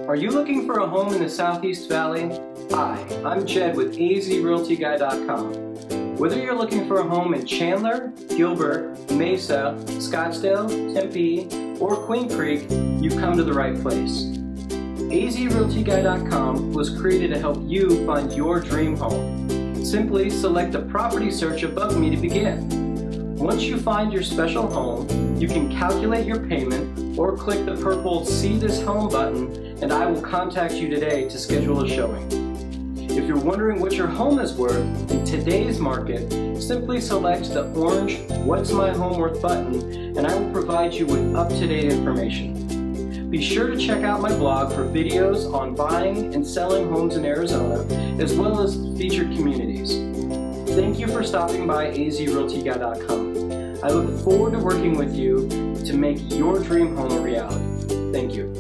Are you looking for a home in the Southeast Valley? Hi, I'm Jed with azrealtyguy.com. Whether you're looking for a home in Chandler, Gilbert, Mesa, Scottsdale, Tempe, or Queen Creek, you've come to the right place. azrealtyguy.com was created to help you find your dream home. Simply select the property search above me to begin. Once you find your special home, you can calculate your payment or click the purple See This Home button and I will contact you today to schedule a showing. If you're wondering what your home is worth in today's market, simply select the orange What's My Home Worth button and I will provide you with up-to-date information. Be sure to check out my blog for videos on buying and selling homes in Arizona, as well as featured communities. Thank you for stopping by azrealtyguy.com. I look forward to working with you to make your dream home a reality. Thank you.